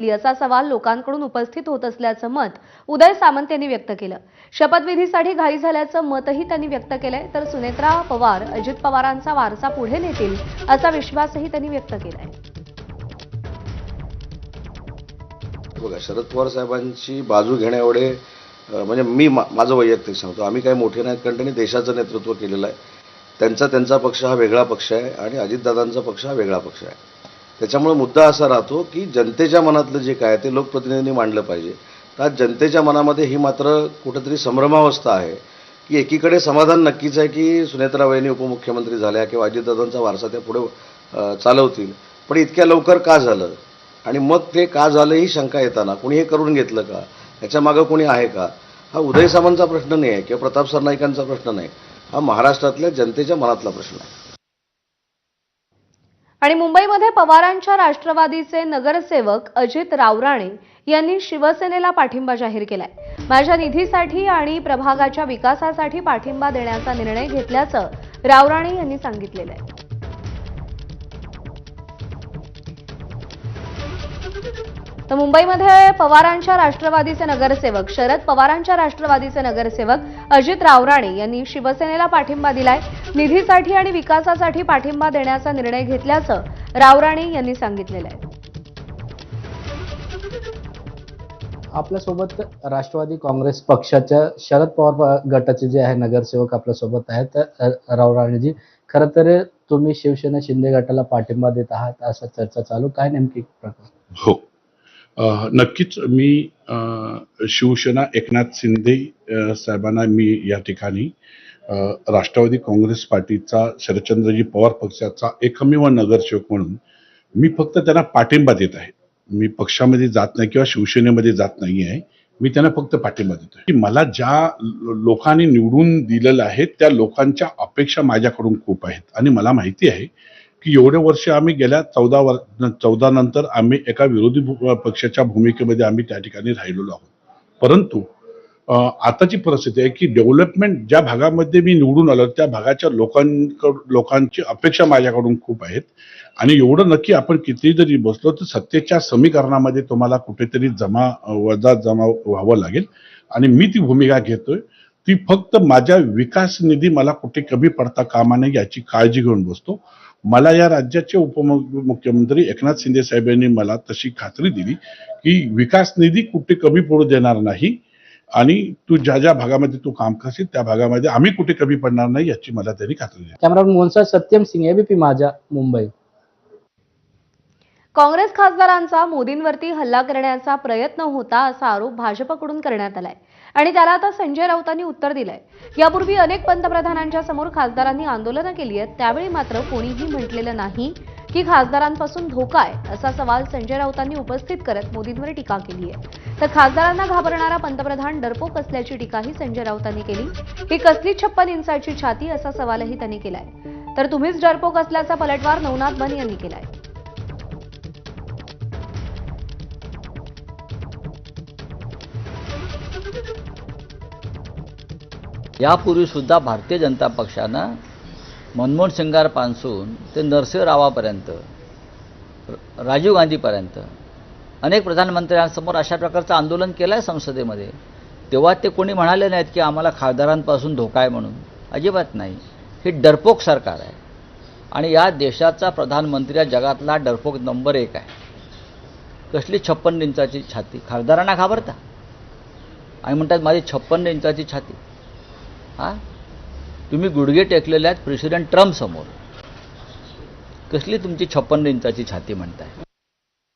असा सवाल लोकांकडून उपस्थित होत असल्याचं मत उदय सामंत यांनी व्यक्त केलं। शपथविधीसाठी घाई झाल्याचं मतही त्यांनी व्यक्त केलंय। तर सुनेत्रा पवार अजित पवारांचा वारसा पुढे नेतील असा विश्वासही त्यांनी व्यक्त केलाय। बघा, शरद पवार साहेबांची बाजू घेण्याएवढे म्हणजे मी माझं वैयक्तिक सांगतो, आम्ही काही मोठे नाहीत, कारण त्यांनी देशाचं नेतृत्व केलेलं आहे। त्यांचा पक्ष हा वेगळा पक्ष आहे आणि अजितदादांचा पक्ष हा वेगळा पक्ष आहे। त्याच्यामुळे मुद्दा असा राहतो की जनतेच्या मनातलं जे काय ते लोकप्रतिनिधींनी मांडलं पाहिजे। तर जनतेच्या मनामध्ये ही मात्र कुठेतरी संभ्रमावस्था आहे की एकीकडे समाधान नक्कीच आहे की सुनेत्राबाईंनी उपमुख्यमंत्री झाल्या किंवा अजितदादांचा वारसा त्या पुढे चालवतील, पण इतक्या लवकर का झालं आणि मग ते का झालं ही शंका येताना कोणी हे करून घेतलं का, याच्या मागे कोणी आहे का, हा उदय सामंतचा प्रश्न नाही आहे किंवा प्रताप सरनाईकांचा प्रश्न नाही, हा महाराष्ट्रातल्या जनतेच्या मनातला प्रश्न आहे। आणि मुंबईमध्ये पवारांच्या राष्ट्रवादीचे नगरसेवक अजित रावराणे यांनी शिवसेनेला पाठिंबा जाहीर केलाय। माझ्या निधीसाठी आणि प्रभागाच्या विकासासाठी पाठिंबा देण्याचा निर्णय घेतल्याचं रावराणे यांनी सांगितलेलं आहे। तर मुंबईमध्ये पवारांच्या राष्ट्रवादीचे नगरसेवक शरद पवारांच्या राष्ट्रवादीचे नगरसेवक अजित रावराणे यांनी शिवसेनेला पाठिंबा दिलाय। निधीसाठी आणि विकासासाठी पाठिंबा देण्याचा निर्णय घेतल्याचं रावराणे यांनी सांगितलेलं आहे। आपल्यासोबत राष्ट्रवादी काँग्रेस पक्षाच्या शरद पवार गटाचे जे आहे नगरसेवक आपल्यासोबत आहेत। रावराणेजी, खरं तर तुम्ही शिवसेना शिंदे गटाला पाठिंबा देत आहात असं चर्चा चालू, काय नेमकी प्रकार? हो, नक्कीच मी शिवसेना एकनाथ शिंदे साहेबांना मी या ठिकाणी राष्ट्रवादी काँग्रेस पार्टीचा शरदचंद्रजी पवार पक्षाचा एकमेव नगरसेवक म्हणून मी फक्त त्यांना पाठिंबा देत आहे। मी पक्षामध्ये जात नाही किंवा शिवसेनेमध्ये जात नाही आहे, मी त्यांना फक्त पाठिंबा देतोय की मला ज्या लोकांनी निवडून दिलेलं आहे त्या लोकांच्या अपेक्षा माझ्याकडून खूप आहेत आणि मला माहिती आहे की एवढे वर्ष आम्ही गेल्या 14 नंतर आम्ही एका विरोधी पक्षाच्या भूमिकेमध्ये आम्ही त्या ठिकाणी राहिलेलो आहोत। परंतु आताची परिस्थिती आहे की डेव्हलपमेंट ज्या भागामध्ये मी निवडून आलो त्या भागाच्या लोकांची अपेक्षा माझ्याकडून खूप आहेत आणि एवढं नक्की आपण किती जरी बसलो तर सत्तेच्या समीकरणामध्ये तुम्हाला कुठेतरी वजा जमा व्हावं लागेल आणि मी ती भूमिका घेतोय। ती फक्त माझ्या विकास निधी मला कुठे कमी पडता कामा नये याची काळजी घेऊन बसतो। मला या राज्याचे उपमुख्यमंत्री एकनाथ शिंदे साहेबांनी मला तशी खात्री दिली की विकास निधी कुठे कमी पडू देणार नाही आणि तू ज्या ज्या भागामध्ये तू काम करशील त्या भागामध्ये आम्ही कुठे कमी पडणार नाही याची मला त्यांनी खात्री दिली। कॅमेरामन मोहनसह सत्यम सिंह, एबीपी माझा, मुंबई। काँग्रेस खासदारांचा मोदींवरती हल्ला करण्याचा प्रयत्न होता असा आरोप भाजपकडून करण्यात आलाय आणि त्याला आता संजय राऊतांनी उत्तर दिलंय। यापूर्वी अनेक पंतप्रधानांच्या समोर खासदारांनी आंदोलनं केली आहेत, त्यावेळी मात्र कोणीही म्हटलेलं नाही की खासदारांपासून धोका आहे असा सवाल संजय राऊतांनी उपस्थित करत मोदींवर टीका केली आहे। तर खासदारांना घाबरणारा पंतप्रधान डरपोक असल्याची टीकाही संजय राऊतांनी केली। ही कसली 56 इंचाची छाती असा सवालही त्यांनी केलाय। तर तुम्हीच डरपोक असल्याचा पलटवार नवनाथ बन यांनी केलाय। यापूर्वी सुद्धा भारतीय जनता पक्षानं मनमोहन सिंगारपासून ते नरसिंह रावापर्यंत राजीव गांधीपर्यंत अनेक प्रधानमंत्र्यांसमोर अशा प्रकारचं आंदोलन केलं आहे संसदेमध्ये। तेव्हा ते कोणी म्हणाले नाहीत की आम्हाला खासदारांपासून धोका आहे म्हणून, अजिबात नाही। हे डरपोक सरकार आहे आणि या देशाचा प्रधानमंत्री हा जगातला डरपोक नंबर 1 आहे। कसली 56 इंचाची छाती, खासदारांना घाबरता आणि म्हणतात माझी 56 इंचाची छाती। हां, तुम्ही गुडघे टेकलेले आहेत प्रेसिडेंट ट्रम्प समोर, कसली तुमची 56 इंचाची छाती म्हणताय?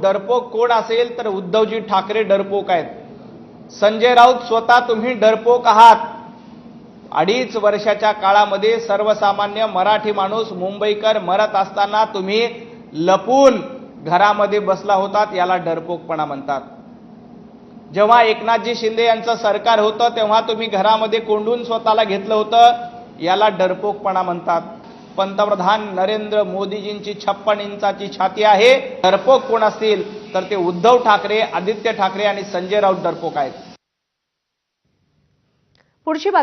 डरपोक कोण असेल तर उद्धवजी ठाकरे डरपोक आहेत। संजय राऊत स्वतः तुम्ही डरपोक आहात। 2.5 वर्षाच्या काळामध्ये सर्वसामान्य मराठी माणूस मुंबईकर मरत असताना तुम्ही लपून घरामध्ये बसला होतात, याला डरपोकपणा म्हणतात। जेव्हा एकनाथजी शिंदे यांचं सरकार होतं तेव्हा तुम्ही घरामध्ये कोंडून स्वतःला घेतलं होतं, याला डरपोकपणा म्हणतात। पंतप्रधान नरेंद्र मोदीजींची 56 इंचाची छाती आहे। डरपोक कोण असतील तर ते उद्धव ठाकरे, आदित्य ठाकरे आणि संजय राऊत डरपोक आहेत। पुढची